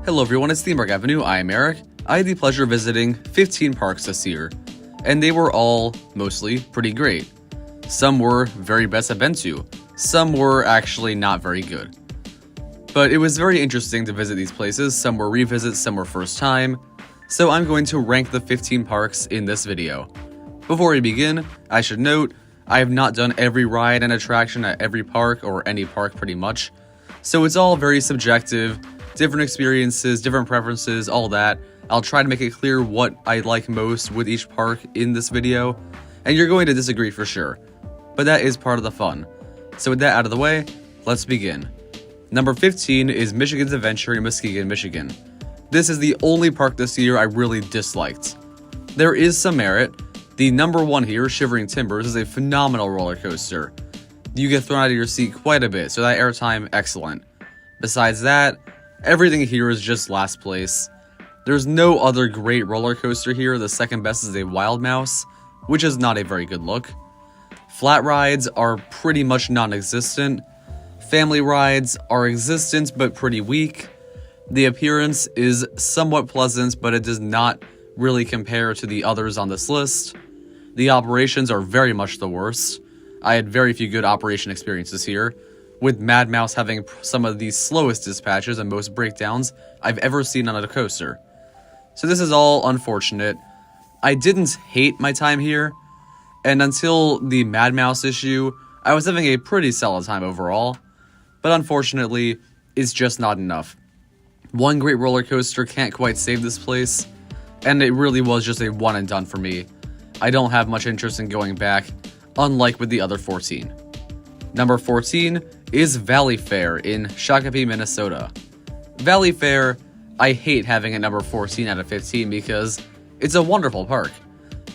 Hello everyone, it's Theme Park Avenue. I am Eric. I had the pleasure of visiting 15 parks this year, and they were all mostly pretty great. Some were very best I've been to, some were actually not very good. But it was very interesting to visit these places. Some were revisits, some were first time, so I'm going to rank the 15 parks in this video. Before we begin, I should note, I have not done every ride and attraction at every park, or any park pretty much, so it's all very subjective. Different experiences, different preferences, all that. I'll try to make it clear what I like most with each park in this video, and you're going to disagree for sure, but that is part of the fun. So with that out of the way, let's begin. Number 15 is Michigan's Adventure in Muskegon, Michigan. This is the only park this year I really disliked. There is some merit. The number one here, Shivering Timbers, is a phenomenal roller coaster. You get thrown out of your seat quite a bit, so that airtime, excellent. Besides that, everything here is just last place. There's no other great roller coaster here. The second best is a Wild Mouse, which is not a very good look. Flat rides are pretty much non-existent. Family rides are existent but pretty weak. The appearance is somewhat pleasant, but it does not really compare to the others on this list. The operations are very much the worst. I had very few good operation experiences here, with Mad Mouse having some of the slowest dispatches and most breakdowns I've ever seen on a coaster. So this is all unfortunate. I didn't hate my time here, and until the Mad Mouse issue, I was having a pretty solid time overall, but unfortunately, it's just not enough. One great roller coaster can't quite save this place, and it really was just a one and done for me. I don't have much interest in going back, unlike with the other 14. Number 14 is Valleyfair in Shakopee, Minnesota. Valleyfair, I hate having a number 14 out of 15 because it's a wonderful park.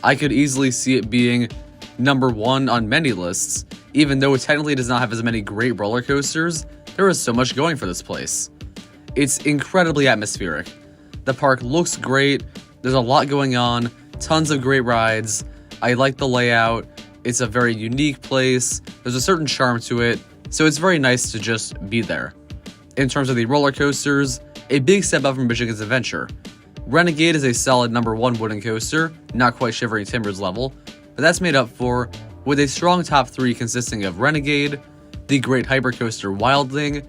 I could easily see it being number 1 on many lists, even though it technically does not have as many great roller coasters. There is so much going for this place. It's incredibly atmospheric. The park looks great, there's a lot going on, tons of great rides. I like the layout. It's a very unique place. There's a certain charm to it, so it's very nice to just be there. In terms of the roller coasters, a big step up from Michigan's Adventure. Renegade is a solid number 1 wooden coaster, not quite Shivering Timbers level, but that's made up for with a strong top 3 consisting of Renegade, the great hypercoaster Wildling,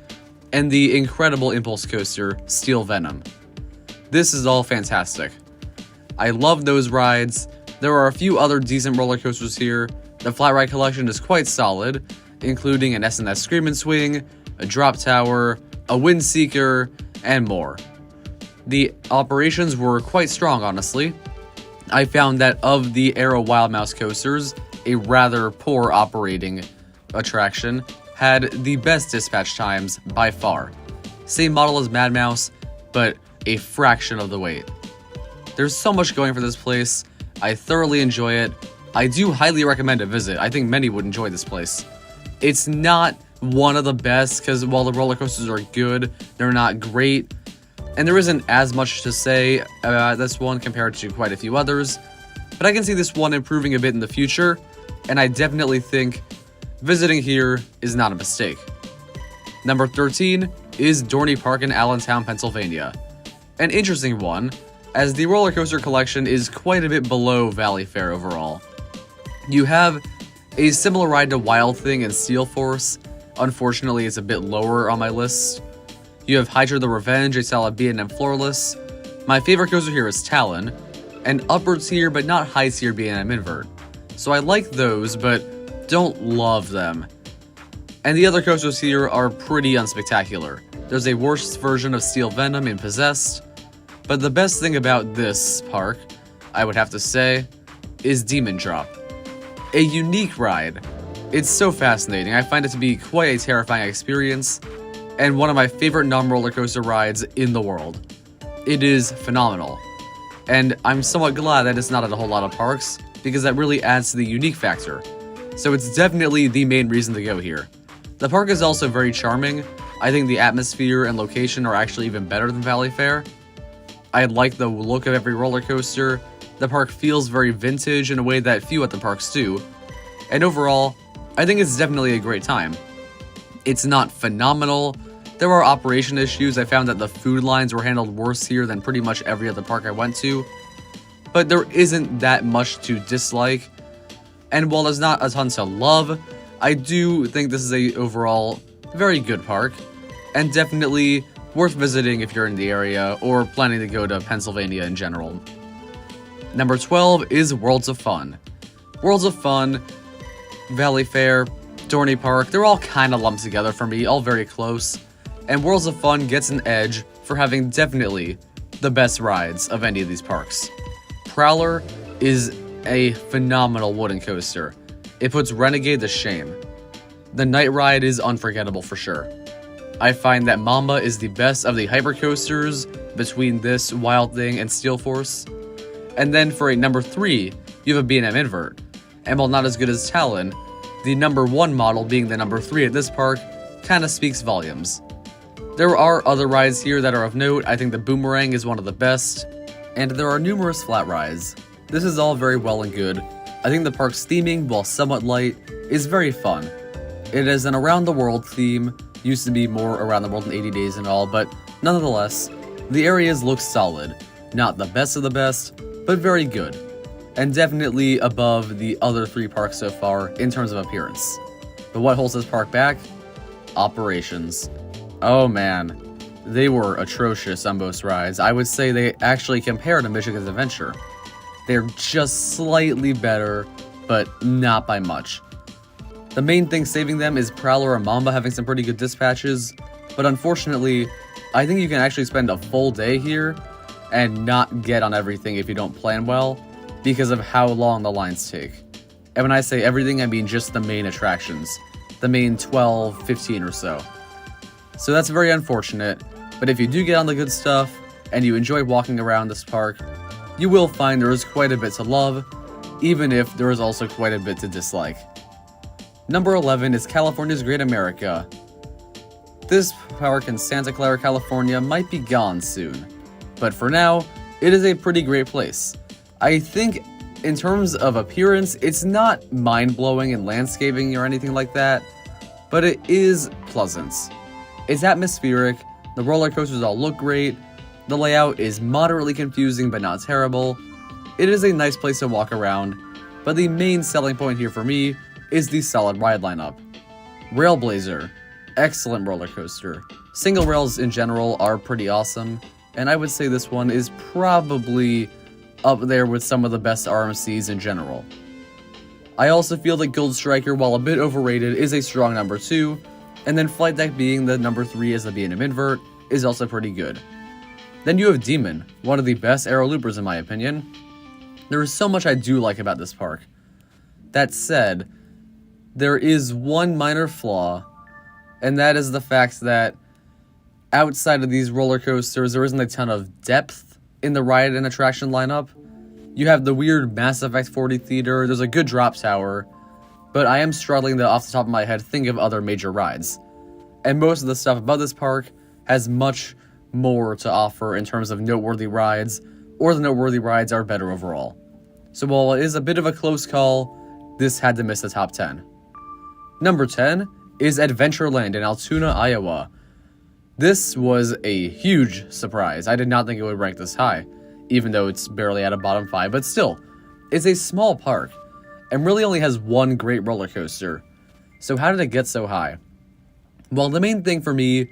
and the incredible impulse coaster Steel Venom. This is all fantastic. I love those rides. There are a few other decent roller coasters here. The flat ride collection is quite solid, including an S&S Screamin' Swing, a Drop Tower, a Wind Seeker, and more. The operations were quite strong, honestly. I found that of the Aero Wild Mouse coasters, a rather poor operating attraction had the best dispatch times by far. Same model as Mad Mouse, but a fraction of the weight. There's so much going for this place. I thoroughly enjoy it. I do highly recommend a visit. I think many would enjoy this place. It's not one of the best because while the roller coasters are good, they're not great. And there isn't as much to say about this one compared to quite a few others. But I can see this one improving a bit in the future, and I definitely think visiting here is not a mistake. Number 13 is Dorney Park in Allentown, Pennsylvania. An interesting one, as the roller coaster collection is quite a bit below Valleyfair overall. You have a similar ride to Wild Thing and Steel Force. Unfortunately, it's a bit lower on my list. You have Hydra the Revenge, a solid B&M floorless. My favorite coaster here is Talon, and upper tier but not high tier B&M invert. So I like those, but don't love them. And the other coasters here are pretty unspectacular. There's a worse version of Steel Venom in Possessed, but the best thing about this park, I would have to say, is Demon Drop. A unique ride. It's so fascinating. I find it to be quite a terrifying experience, and one of my favorite non-roller coaster rides in the world. It is phenomenal. And I'm somewhat glad that it's not at a whole lot of parks, because that really adds to the unique factor. So it's definitely the main reason to go here. The park is also very charming. I think the atmosphere and location are actually even better than Valleyfair. I like the look of every roller coaster. The park feels very vintage in a way that few at the parks do. And overall, I think it's definitely a great time. It's not phenomenal. There are operation issues. I found that the food lines were handled worse here than pretty much every other park I went to, but there isn't that much to dislike. And while there's not a ton to love, I do think this is a overall very good park, and definitely worth visiting if you're in the area or planning to go to Pennsylvania in general. Number 12 is Worlds of Fun. Worlds of Fun, Valleyfair, Dorney Park, they're all kind of lumped together for me, all very close. And Worlds of Fun gets an edge for having definitely the best rides of any of these parks. Prowler is a phenomenal wooden coaster. It puts Renegade to shame. The night ride is unforgettable for sure. I find that Mamba is the best of the hyper coasters between this, Wild Thing, and Steel Force. And then for a number 3, you have a B&M Invert. And while not as good as Talon, the number 1 model being the number 3 at this park kinda speaks volumes. There are other rides here that are of note. I think the Boomerang is one of the best, and there are numerous flat rides. This is all very well and good. I think the park's theming, while somewhat light, is very fun. It is an around the world theme, used to be more around the world in 80 days and all, but nonetheless, the areas look solid. Not the best of the best, but very good. And definitely above the other 3 parks so far in terms of appearance. But what holds this park back? Operations. Oh man, they were atrocious on most rides. I would say they actually compare to Michigan's Adventure. They're just slightly better, but not by much. The main thing saving them is Prowler and Mamba having some pretty good dispatches, but unfortunately, I think you can actually spend a full day here and not get on everything if you don't plan well, because of how long the lines take. And when I say everything, I mean just the main attractions, the main 12, 15 or so. So that's very unfortunate, but if you do get on the good stuff, and you enjoy walking around this park, you will find there is quite a bit to love, even if there is also quite a bit to dislike. Number 11 is California's Great America. This park in Santa Clara, California might be gone soon, but for now, it is a pretty great place. I think in terms of appearance, it's not mind-blowing in landscaping or anything like that, but it is pleasant. It's atmospheric, the roller coasters all look great, the layout is moderately confusing but not terrible. It is a nice place to walk around, but the main selling point here for me is the solid ride lineup. Railblazer, excellent roller coaster. Single rails in general are pretty awesome, and I would say this one is probably up there with some of the best RMCs in general. I also feel that Gold Striker, while a bit overrated, is a strong number 2, and then Flight Deck being the number 3 as the B&M Invert is also pretty good. Then you have Demon, one of the best aero loopers in my opinion. There is so much I do like about this park. That said, there is one minor flaw, and that is the fact that outside of these roller coasters, there isn't a ton of depth in the ride and attraction lineup. You have the weird Mass Effect 40 theater, there's a good drop tower, but I am struggling to, off the top of my head, think of other major rides. And most of the stuff about this park has much more to offer in terms of noteworthy rides, or the noteworthy rides are better overall. So while it is a bit of a close call, this had to miss the top 10. Number 10 is Adventureland in Altoona, Iowa. This was a huge surprise. I did not think it would rank this high, even though it's barely at a bottom 5, but still, it's a small park, and really only has one great roller coaster. So how did it get so high? Well, the main thing for me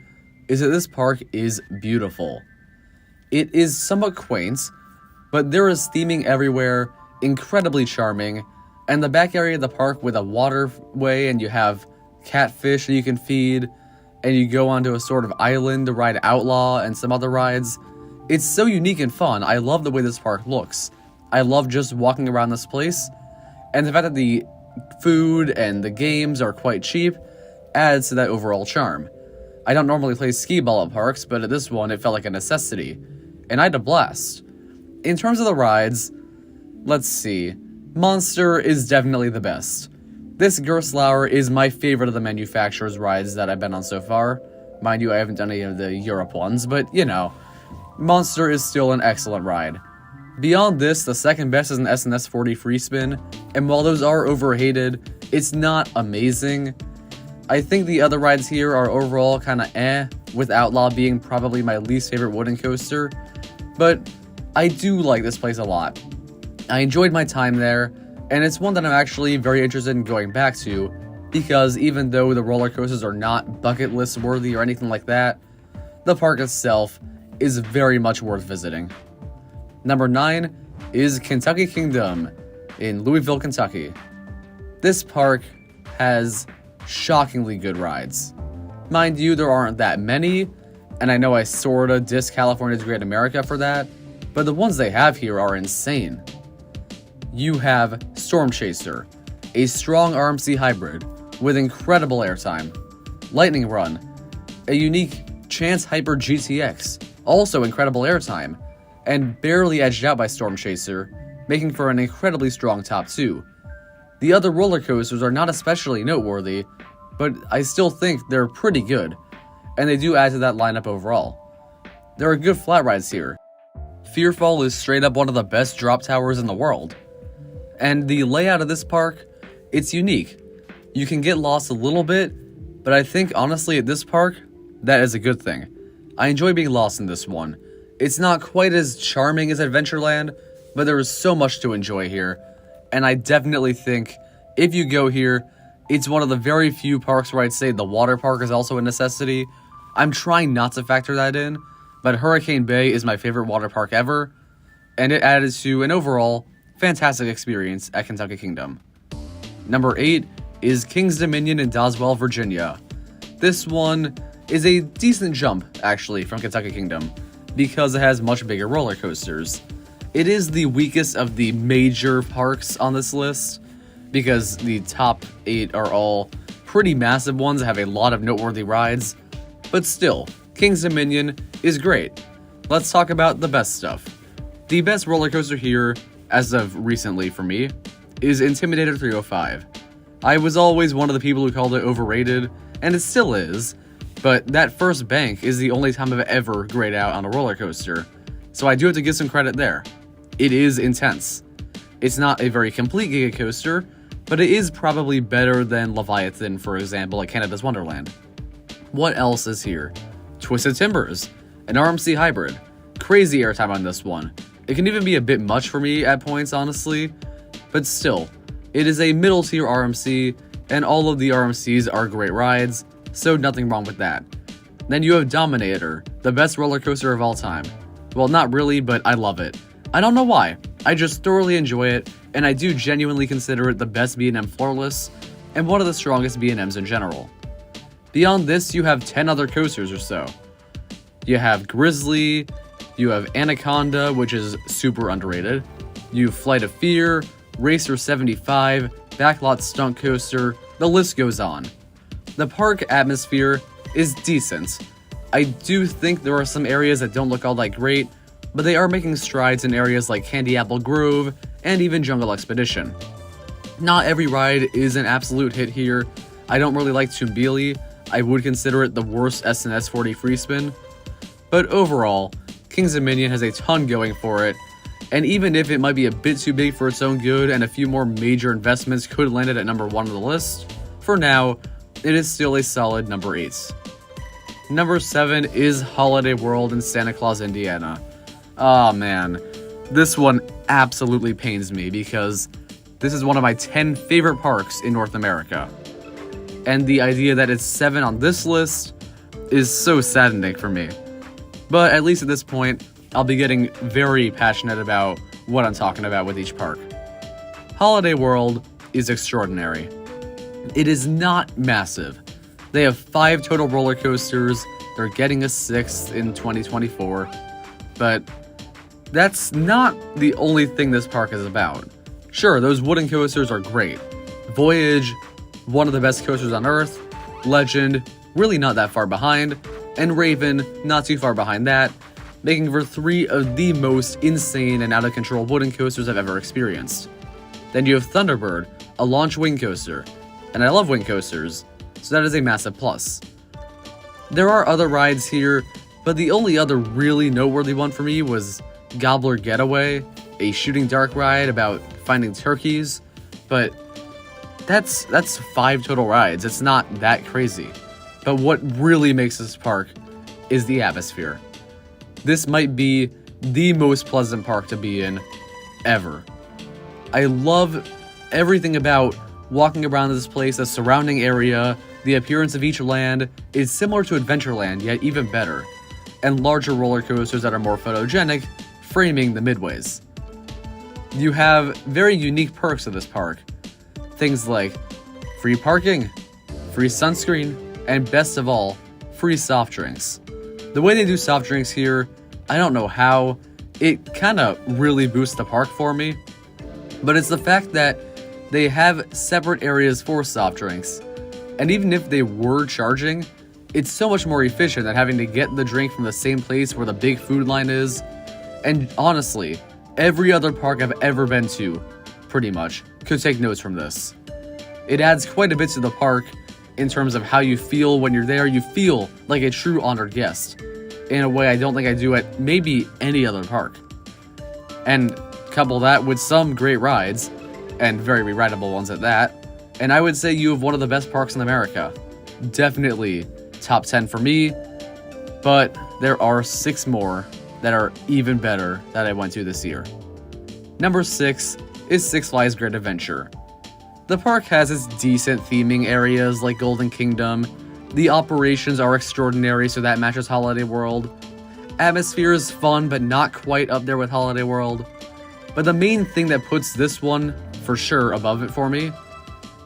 is that this park is beautiful. It is somewhat quaint, but there is theming everywhere, incredibly charming, and the back area of the park with a waterway, and you have catfish that you can feed, and you go onto a sort of island to ride Outlaw and some other rides. It's so unique and fun. I love the way this park looks. I love just walking around this place, and the fact that the food and the games are quite cheap adds to that overall charm. I don't normally play skee ball at parks, but at this one it felt like a necessity, and I had a blast. In terms of the rides, let's see. Monster is definitely the best. This Gerstlauer is my favorite of the manufacturer's rides that I've been on so far. Mind you, I haven't done any of the Europe ones, but you know, Monster is still an excellent ride. Beyond this, the second best is an SNS 40 Free Spin, and while those are overhated, it's not amazing. I think the other rides here are overall kinda with Outlaw being probably my least favorite wooden coaster, but I do like this place a lot. I enjoyed my time there, and it's one that I'm actually very interested in going back to, because even though the roller coasters are not bucket list worthy or anything like that, the park itself is very much worth visiting. Number 9 is Kentucky Kingdom in Louisville, Kentucky. This park has shockingly good rides. Mind you, there aren't that many, and I know I sorta diss California's Great America for that, but the ones they have here are insane. You have Storm Chaser, a strong RMC hybrid with incredible airtime. Lightning Run, a unique Chance Hyper GTX, also incredible airtime, and barely edged out by Storm Chaser, making for an incredibly strong top 2. The other roller coasters are not especially noteworthy, but I still think they're pretty good, and they do add to that lineup overall. There are good flat rides here. Fearfall is straight up one of the best drop towers in the world. And the layout of this park, it's unique. You can get lost a little bit, but I think honestly at this park, that is a good thing. I enjoy being lost in this one. It's not quite as charming as Adventureland, but there is so much to enjoy here, and I definitely think if you go here, it's one of the very few parks where I'd say the water park is also a necessity. I'm trying not to factor that in, but Hurricane Bay is my favorite water park ever, and it added to an overall fantastic experience at Kentucky Kingdom. Number 8 is King's Dominion in Doswell, Virginia. This one is a decent jump, actually, from Kentucky Kingdom, because it has much bigger roller coasters. It is the weakest of the major parks on this list, because the top 8 are all pretty massive ones that have a lot of noteworthy rides, but still, King's Dominion is great. Let's talk about the best stuff. The best roller coaster here, as of recently for me, is Intimidator 305. I was always one of the people who called it overrated, and it still is, but that first bank is the only time I've ever grayed out on a roller coaster, so I do have to give some credit there. It is intense. It's not a very complete Giga coaster, but it is probably better than Leviathan, for example, at Canada's Wonderland. What else is here? Twisted Timbers, an RMC hybrid. Crazy airtime on this one. It can even be a bit much for me at points, honestly, but still, it is a middle tier RMC, and all of the RMCs are great rides, so nothing wrong with that. Then you have Dominator, the best roller coaster of all time. Well, not really, but I love it. I don't know why, I just thoroughly enjoy it, and I do genuinely consider it the best B&M floorless, and one of the strongest B&Ms in general. Beyond this, you have 10 other coasters or so. You have Grizzly, you have Anaconda, which is super underrated. You have Flight of Fear, Racer 75, Backlot Stunt Coaster, the list goes on. The park atmosphere is decent. I do think there are some areas that don't look all that great, but they are making strides in areas like Candy Apple Grove and even Jungle Expedition. Not every ride is an absolute hit here. I don't really like Toonbilly. I would consider it the worst SNS 40 free spin. But overall, King's Dominion has a ton going for it, and even if it might be a bit too big for its own good and a few more major investments could land it at number 1 on the list, for now, it is still a solid number 8. Number 7 is Holiday World in Santa Claus, Indiana. Oh man, this one absolutely pains me because this is one of my 10 favorite parks in North America. And the idea that it's 7 on this list is so saddening for me. But at least at this point, I'll be getting very passionate about what I'm talking about with each park. Holiday World is extraordinary. It is not massive. They have 5 total roller coasters. They're getting a 6th in 2024. But that's not the only thing this park is about. Sure, those wooden coasters are great. Voyage, one of the best coasters on Earth. Legend, really not that far behind. And Raven, not too far behind that, making for 3 of the most insane and out-of-control wooden coasters I've ever experienced. Then you have Thunderbird, a launch wing coaster. And I love wing coasters, so that is a massive plus. There are other rides here, but the only other really noteworthy one for me was Gobbler Getaway, a shooting dark ride about finding turkeys, but that's 5 total rides. It's not that crazy. But what really makes this park is the atmosphere. This might be the most pleasant park to be in ever. I love everything about walking around this place, the surrounding area, the appearance of each land is similar to Adventureland, yet even better, and larger roller coasters that are more photogenic, framing the midways. You have very unique perks of this park. Things like free parking, free sunscreen, and best of all, free soft drinks. The way they do soft drinks here, I don't know how, it kinda really boosts the park for me, but it's the fact that they have separate areas for soft drinks, and even if they were charging, it's so much more efficient than having to get the drink from the same place where the big food line is. And honestly, every other park I've ever been to, pretty much, could take notes from this. It adds quite a bit to the park in terms of how you feel when you're there. You feel like a true honored guest in a way I don't think I do at maybe any other park. And couple that with some great rides, and very re-rideable ones at that, and I would say you have one of the best parks in America. Definitely top 10 for me, but there are 6 more that are even better that I went to this year. Number 6 is Six Flags Great Adventure. The park has its decent theming areas like Golden Kingdom. The operations are extraordinary, so that matches Holiday World. Atmosphere is fun, but not quite up there with Holiday World. But the main thing that puts this one, for sure, above it for me,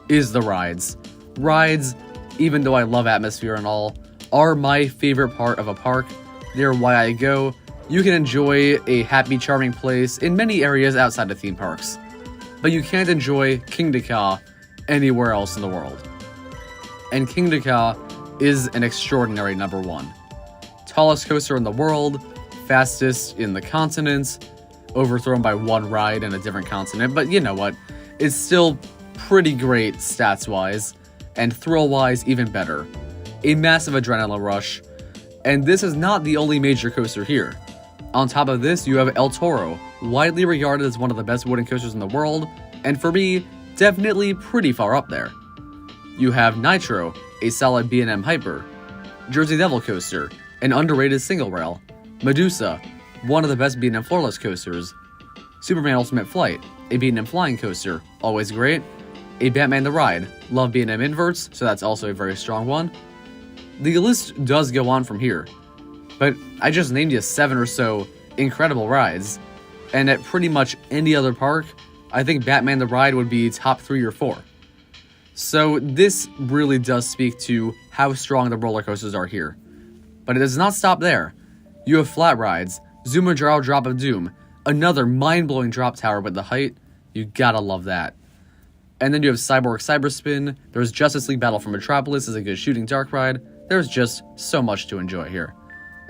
is the rides. Rides, even though I love atmosphere and all, are my favorite part of a park. They're why I go. You can enjoy a happy, charming place in many areas outside of theme parks, but you can't enjoy Kingda Ka anywhere else in the world. And Kingda Ka is an extraordinary number 1. Tallest coaster in the world, fastest in the continent, overthrown by one ride in a different continent, but you know what? It's still pretty great stats-wise, and thrill-wise even better. A massive adrenaline rush, and this is not the only major coaster here. On top of this, you have El Toro, widely regarded as one of the best wooden coasters in the world, and for me, definitely pretty far up there. You have Nitro, a solid B&M hyper, Jersey Devil coaster, an underrated single rail, Medusa, one of the best B&M floorless coasters, Superman Ultimate Flight, a B&M flying coaster, always great, a Batman the Ride, love B&M inverts, so that's also a very strong one. The list does go on from here, but I just named you 7 or so incredible rides, and at pretty much any other park, I think Batman the Ride would be top 3 or 4. So this really does speak to how strong the roller coasters are here. But it does not stop there. You have flat rides, Zumajaro Drop of Doom, another mind-blowing drop tower with the height, you gotta love that. And then you have Cyborg Cyberspin, there's Justice League Battle for Metropolis is a good shooting dark ride, there's just so much to enjoy here.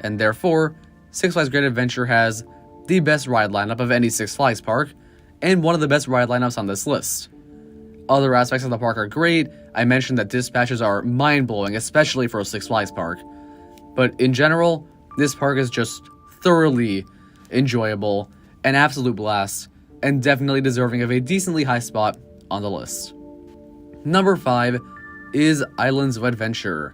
And therefore, Six Flags Great Adventure has the best ride lineup of any Six Flags park, and one of the best ride lineups on this list. Other aspects of the park are great. I mentioned that dispatches are mind-blowing, especially for a Six Flags park. But in general, this park is just thoroughly enjoyable, an absolute blast, and definitely deserving of a decently high spot on the list. Number 5 is Islands of Adventure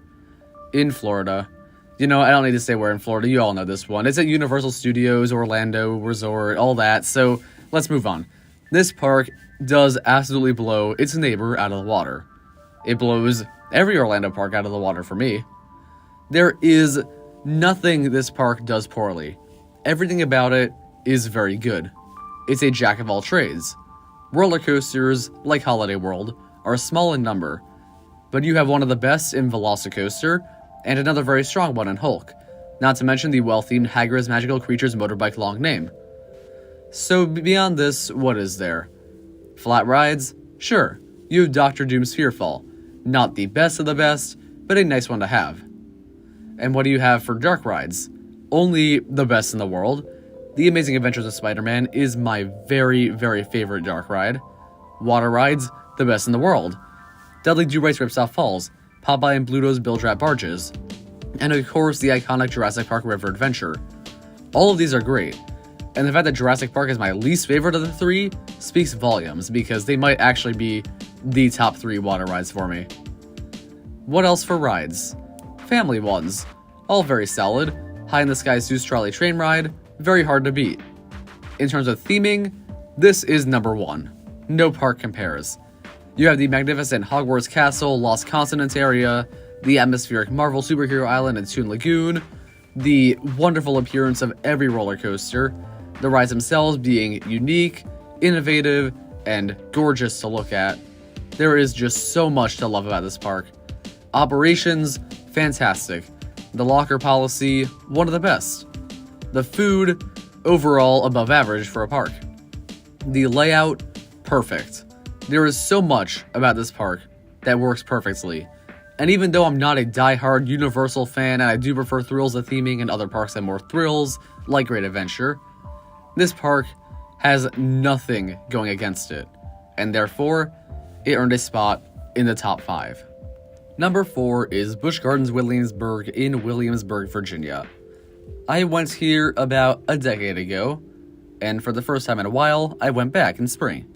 in Florida. You know, I don't need to say where in Florida, you all know this one. It's at Universal Studios, Orlando Resort, all that, so let's move on. This park does absolutely blow its neighbor out of the water. It blows every Orlando park out of the water for me. There is nothing this park does poorly. Everything about it is very good. It's a jack of all trades. Roller coasters, like Holiday World, are small in number, but you have one of the best in Velocicoaster, and another very strong one in Hulk, not to mention the well-themed Hagrid's Magical Creatures motorbike long name. So beyond this, what is there? Flat rides? Sure, you have Dr. Doom's Fearfall. Not the best of the best, but a nice one to have. And what do you have for dark rides? Only the best in the world. The Amazing Adventures of Spider-Man is my very, very favorite dark ride. Water rides, the best in the world. Dudley Do-Right's Ripsaw Falls, Popeye and Bluto's Bilge-Rat Barges, and of course the iconic Jurassic Park River Adventure. All of these are great, and the fact that Jurassic Park is my least favorite of the 3 speaks volumes, because they might actually be the top 3 water rides for me. What else for rides? Family ones. all very solid. High in the Sky Zeus Trolley train ride, very hard to beat. In terms of theming, this is number one. No park compares. You have the magnificent Hogwarts Castle, Lost Continent area, the atmospheric Marvel Superhero Island and Toon Lagoon, the wonderful appearance of every roller coaster, the rides themselves being unique, innovative, and gorgeous to look at. There is just so much to love about this park. Operations, fantastic. The locker policy, one of the best. The food, overall above average for a park. The layout, perfect. There is so much about this park that works perfectly. And even though I'm not a die-hard Universal fan and I do prefer thrills to theming and other parks have more thrills, like Great Adventure, this park has nothing going against it, and therefore, it earned a spot in the top 5. Number 4 is Busch Gardens Williamsburg in Williamsburg, Virginia. I went here about a decade ago, and for the first time in a while, I went back in spring.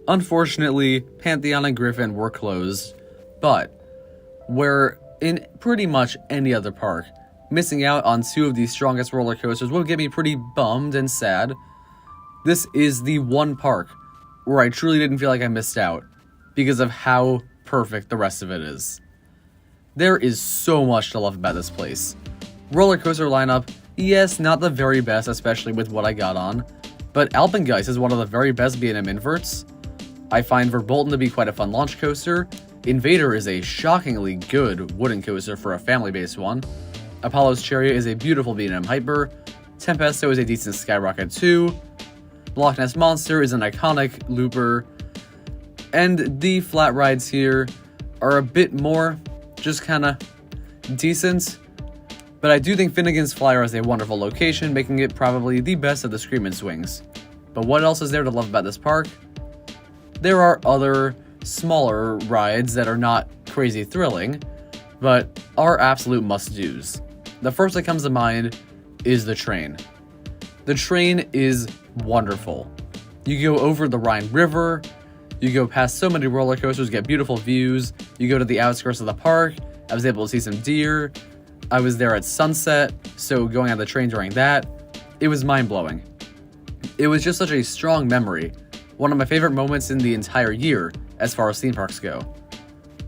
Unfortunately, Pantheon and Griffin were closed, but where in pretty much any other park, missing out on 2 of the strongest roller coasters would get me pretty bummed and sad. This is the one park where I truly didn't feel like I missed out because of how perfect the rest of it is. There is so much to love about this place. Roller coaster lineup, yes, not the very best, especially with what I got on, but Alpengeist is one of the very best B&M inverts. I find Verbolten to be quite a fun launch coaster. Invader is a shockingly good wooden coaster for a family-based one. Apollo's Chariot is a beautiful B&M hyper. Tempesto is a decent skyrocket too. Loch Ness Monster is an iconic looper. And the flat rides here are a bit more just kinda decent. But I do think Finnegan's Flyer is a wonderful location, making it probably the best of the Screamin' Swings. But what else is there to love about this park? There are other smaller rides that are not crazy thrilling, but are absolute must-dos. The first that comes to mind is the train. The train is wonderful. You go over the Rhine River, you go past so many roller coasters, get beautiful views, you go to the outskirts of the park. I was able to see some deer. I was there at sunset, so going on the train during that, it was mind-blowing. It was just such a strong memory. One of my favorite moments in the entire year as far as theme parks go.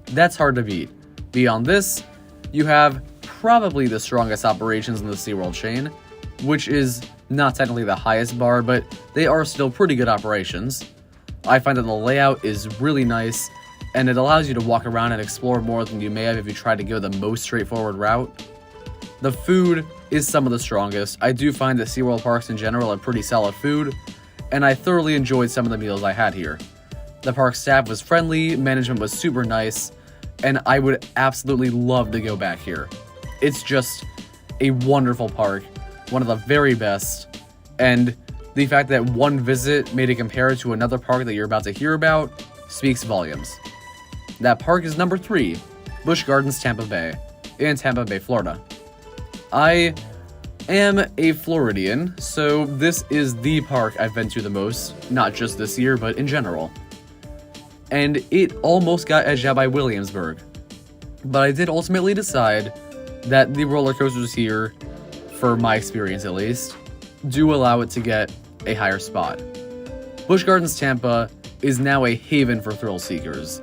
That's hard to beat. Beyond this, you have probably the strongest operations in the SeaWorld chain, which is not technically the highest bar, but they are still pretty good operations. I find that the layout is really nice, and it allows you to walk around and explore more than you may have if you try to go the most straightforward route. The food is some of the strongest. I do find that SeaWorld parks in general are pretty solid food, and I thoroughly enjoyed some of the meals I had here. The park staff was friendly, management was super nice, and I would absolutely love to go back here. It's just a wonderful park, one of the very best, and the fact that one visit made it compared to another park that you're about to hear about speaks volumes. That park is number 3, Busch Gardens Tampa Bay, in Tampa Bay, Florida. I am a Floridian, so this is the park I've been to the most, not just this year, but in general. And it almost got edged out by Williamsburg. But I did ultimately decide that the roller coasters here, for my experience at least, do allow it to get a higher spot. Busch Gardens Tampa is now a haven for thrill seekers.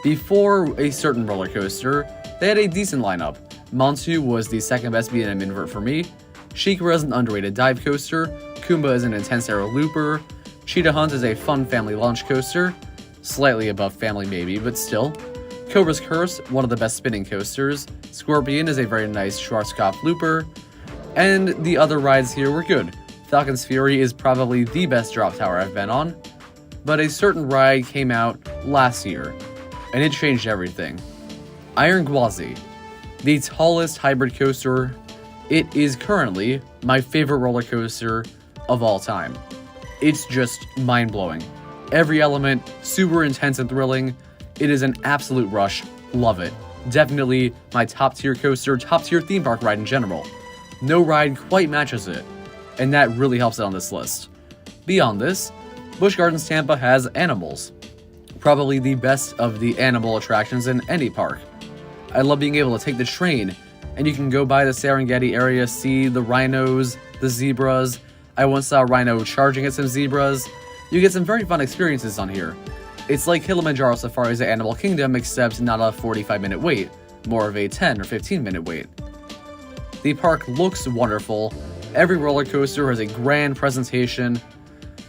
Before a certain roller coaster, they had a decent lineup. Montu was the second best B&M invert for me. Shikra is an underrated dive coaster. Kumba is an intense aero looper. Cheetah Hunt is a fun family launch coaster. Slightly above family maybe, but still. Cobra's Curse, one of the best spinning coasters. Scorpion is a very nice Schwarzkopf looper. And the other rides here were good. Falcon's Fury is probably the best drop tower I've been on. But a certain ride came out last year, and it changed everything. Iron Gwazi, the tallest hybrid coaster. It is currently my favorite roller coaster of all time. It's just mind-blowing. Every element, super intense and thrilling. It is an absolute rush. Love it. Definitely my top tier coaster, top tier theme park ride in general. No ride quite matches it, and that really helps it on this list. Beyond this, Busch Gardens Tampa has animals. Probably the best of the animal attractions in any park. I love being able to take the train and you can go by the Serengeti area, see the rhinos, the zebras. I once saw a rhino charging at some zebras. You get some very fun experiences on here. It's like Kilimanjaro Safaris at Animal Kingdom, except not a 45-minute wait, more of a 10 or 15-minute wait. The park looks wonderful. Every roller coaster has a grand presentation,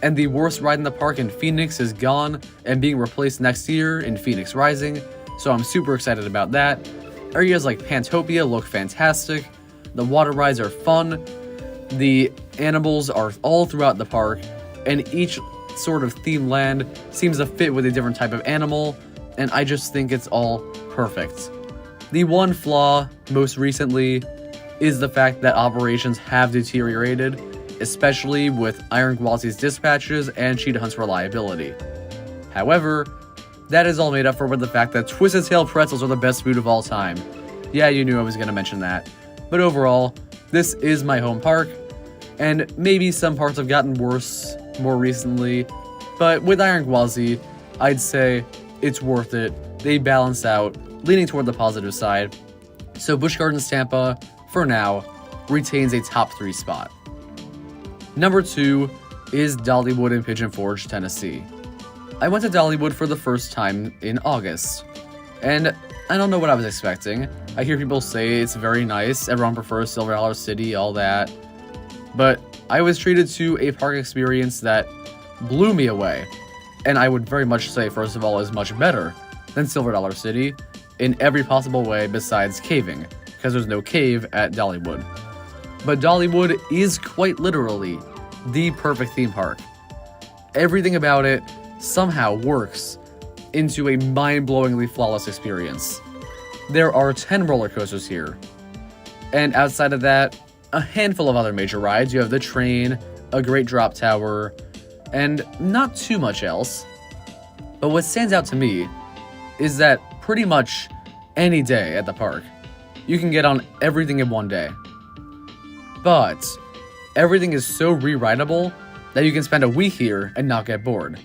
and the worst ride in the park in Phoenix is gone and being replaced next year in Phoenix Rising, so I'm super excited about that. Areas like Pantopia look fantastic. The water rides are fun. The animals are all throughout the park, and each sort of themed land seems to fit with a different type of animal, and I just think it's all perfect. The one flaw, most recently, is the fact that operations have deteriorated, especially with Iron Gwazi's dispatches and Cheetah Hunt's reliability. However, that is all made up for with the fact that Twisted Tail pretzels are the best food of all time. Yeah, you knew I was going to mention that. But overall, this is my home park, and maybe some parts have gotten worse more recently, but with Iron Gwazi, I'd say it's worth it. They balance out, leaning toward the positive side. So Busch Gardens Tampa, for now, retains a top 3 spot. Number 2 is Dollywood in Pigeon Forge, Tennessee. I went to Dollywood for the first time in August, and I don't know what I was expecting. I hear people say it's very nice, everyone prefers Silver Dollar City, all that, but I was treated to a park experience that blew me away, and I would very much say, first of all, is much better than Silver Dollar City in every possible way besides caving, because there's no cave at Dollywood. But Dollywood is quite literally the perfect theme park. Everything about it somehow works into a mind-blowingly flawless experience. There are 10 roller coasters here, and outside of that, a handful of other major rides. You have the train, a great drop tower, and not too much else. But what stands out to me is that pretty much any day at the park, you can get on everything in one day. But everything is so re-rideable that you can spend a week here and not get bored.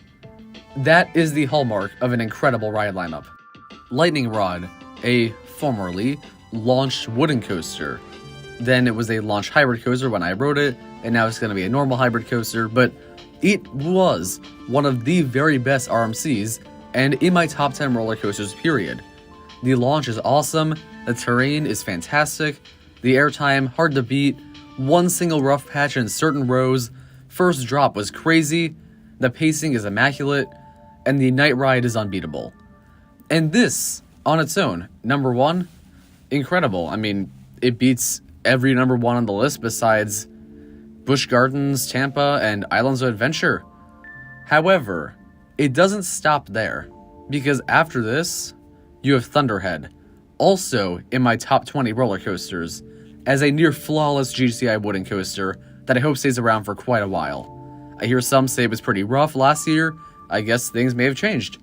That is the hallmark of an incredible ride lineup. Lightning Rod, a formerly launched wooden coaster. Then it was a launch hybrid coaster when I rode it, and now it's going to be a normal hybrid coaster, but it was one of the very best RMCs, and in my top 10 roller coasters, period. The launch is awesome, the terrain is fantastic, the airtime hard to beat, one single rough patch in certain rows, first drop was crazy, the pacing is immaculate, and the night ride is unbeatable. And this, on its own, number 1, incredible. I mean, it beats every number 1 on the list besides Busch Gardens, Tampa, and Islands of Adventure. However, it doesn't stop there, because after this, you have Thunderhead, also in my top 20 roller coasters, as a near flawless GCI wooden coaster that I hope stays around for quite a while. I hear some say it was pretty rough last year. I guess things may have changed.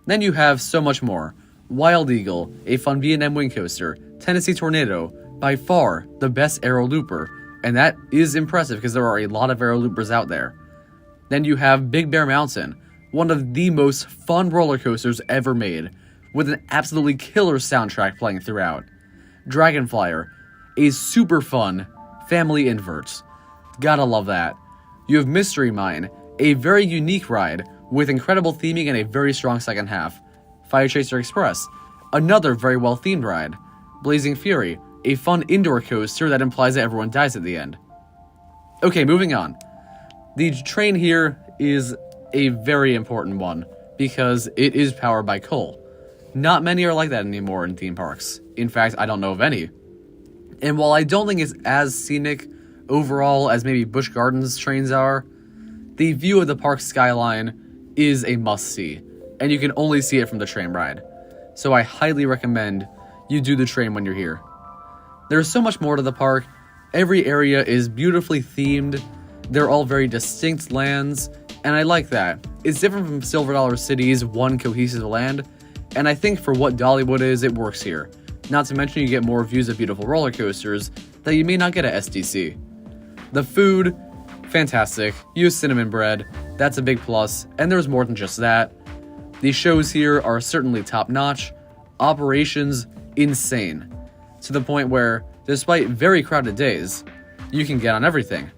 Then you have so much more. Wild Eagle, a fun B&M wing coaster, Tennessee Tornado, by far the best aero looper, and that is impressive because there are a lot of aero loopers out there. Then you have Big Bear Mountain, one of the most fun roller coasters ever made, with an absolutely killer soundtrack playing throughout. Dragonflyer, a super fun family invert. Gotta love that. You have Mystery Mine, a very unique ride with incredible theming and a very strong second half. Fire Chaser Express, another very well themed ride. Blazing Fury, a fun indoor coaster that implies that everyone dies at the end. Okay, moving on. The train here is a very important one because it is powered by coal. Not many are like that anymore in theme parks. In fact, I don't know of any. And while I don't think it's as scenic overall as maybe Busch Gardens trains are, the view of the park skyline is a must-see, and you can only see it from the train ride. So I highly recommend you do the train when you're here. There's so much more to the park. Every area is beautifully themed. They're all very distinct lands, and I like that. It's different from Silver Dollar City's one cohesive land, and I think for what Dollywood is, it works here. Not to mention you get more views of beautiful roller coasters that you may not get at SDC. The food, fantastic. Use cinnamon bread, that's a big plus, and there's more than just that. The shows here are certainly top-notch. Operations, insane. To the point where despite very crowded days, you can get on everything.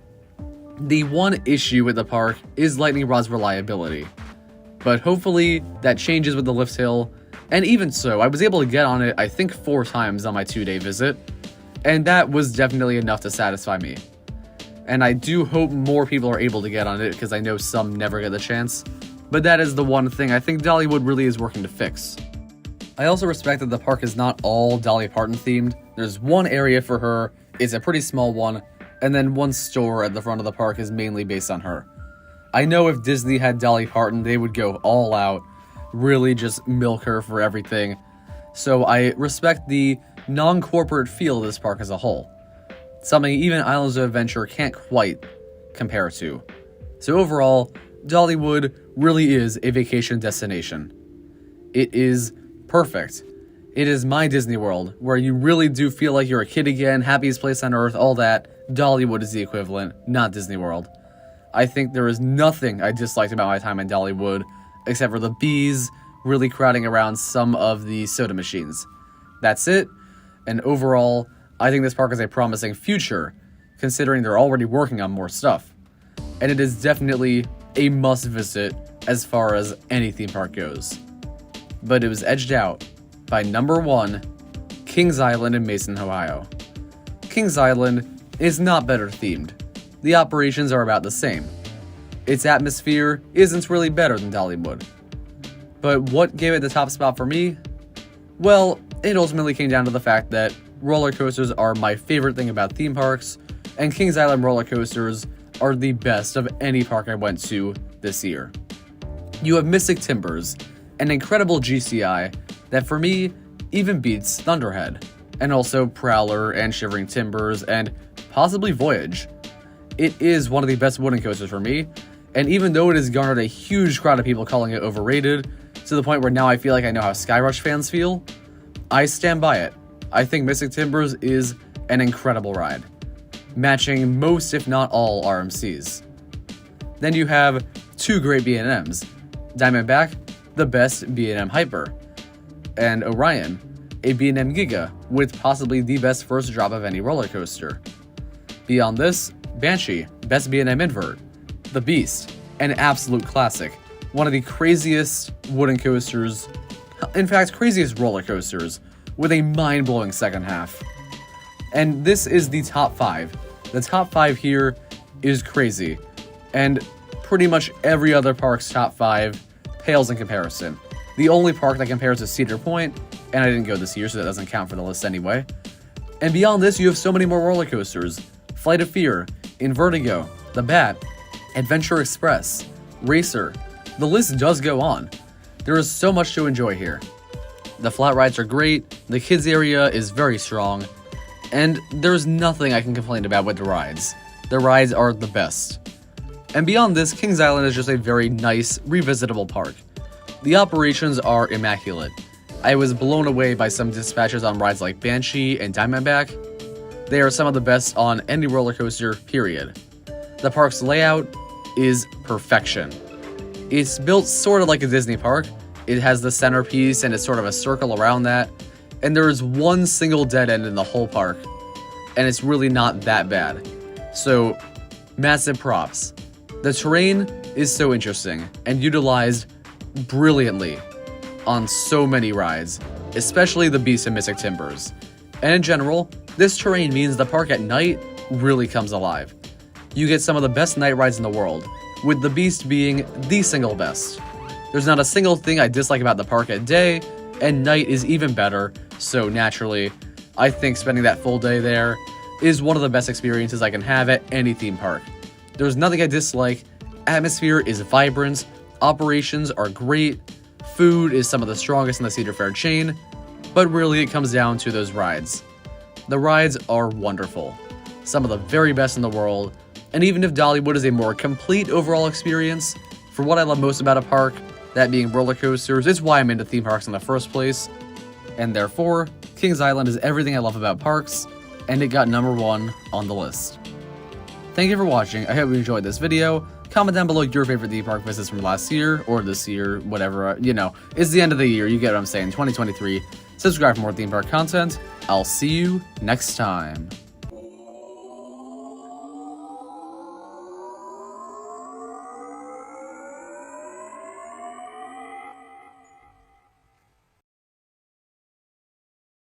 The one issue with the park is lightning rod's reliability, but hopefully that changes with the lift hill, and even so, I was able to get on it I think 4 times on my 2-day visit, and that was definitely enough to satisfy me. And I do hope more people are able to get on it, because I know some never get the chance, but that is the one thing I think Dollywood really is working to fix. I also respect that the park is not all Dolly Parton themed. There's one area for her, it's a pretty small one, and then one store at the front of the park is mainly based on her. I know if Disney had Dolly Parton, they would go all out, really just milk her for everything. So I respect the non-corporate feel of this park as a whole. Something even Islands of Adventure can't quite compare to. So overall, Dollywood really is a vacation destination. It is perfect. It is my Disney World, where you really do feel like you're a kid again, happiest place on earth, all that. Dollywood is the equivalent, not Disney World. I think there is nothing I disliked about my time in Dollywood, except for the bees really crowding around some of the soda machines. That's it, and overall, I think this park has a promising future, considering they're already working on more stuff. And it is definitely a must-visit as far as any theme park goes. But it was edged out by number 1, Kings Island in Mason, Ohio. Kings Island is not better themed. The operations are about the same. Its atmosphere isn't really better than Dollywood. But what gave it the top spot for me? Well, it ultimately came down to the fact that roller coasters are my favorite thing about theme parks, and Kings Island roller coasters are the best of any park I went to this year. You have Mystic Timbers, an incredible GCI that for me even beats Thunderhead, and also Prowler and Shivering Timbers and possibly Voyage. It is one of the best wooden coasters for me, and even though it has garnered a huge crowd of people calling it overrated, to the point where now I feel like I know how Skyrush fans feel, I stand by it. I think Mystic Timbers is an incredible ride, matching most if not all RMCs. Then you have 2 great B&Ms, Diamondback, the best B&M Hyper, and Orion, a B&M Giga with possibly the best first drop of any roller coaster. Beyond this, Banshee, best B&M invert, The Beast, an absolute classic, one of the craziest wooden coasters, in fact craziest roller coasters, with a mind-blowing second half. And this is the top 5. The top 5 here is crazy, and pretty much every other park's top 5 pales in comparison. The only park that compares is Cedar Point, and I didn't go this year so that doesn't count for the list anyway. And beyond this, you have so many more roller coasters. Flight of Fear, Invertigo, The Bat, Adventure Express, Racer. The list does go on. There is so much to enjoy here. The flat rides are great, the kids area is very strong, and there's nothing I can complain about with the rides. The rides are the best. And beyond this, Kings Island is just a very nice, revisitable park. The operations are immaculate. I was blown away by some dispatches on rides like Banshee and Diamondback. They are some of the best on any roller coaster, period. The park's layout is perfection. It's built sort of like a Disney park. It has the centerpiece and it's sort of a circle around that. And there is one single dead end in the whole park. And it's really not that bad. So, massive props. The terrain is so interesting and utilized brilliantly on so many rides, especially the Beast and Mystic Timbers. And in general, this terrain means the park at night really comes alive. You get some of the best night rides in the world, with the Beast being the single best. There's not a single thing I dislike about the park at day, and night is even better, so naturally, I think spending that full day there is one of the best experiences I can have at any theme park. There's nothing I dislike, atmosphere is vibrant, operations are great, food is some of the strongest in the Cedar Fair chain, but really it comes down to those rides. The rides are wonderful, some of the very best in the world, and even if Dollywood is a more complete overall experience, for what I love most about a park, that being roller coasters, it's why I'm into theme parks in the first place, and therefore, Kings Island is everything I love about parks, and it got number 1 on the list. Thank you for watching, I hope you enjoyed this video. Comment down below your favorite theme park visits from last year, or this year, whatever, it's the end of the year, you get what I'm saying, 2023. Subscribe for more theme park content, I'll see you next time.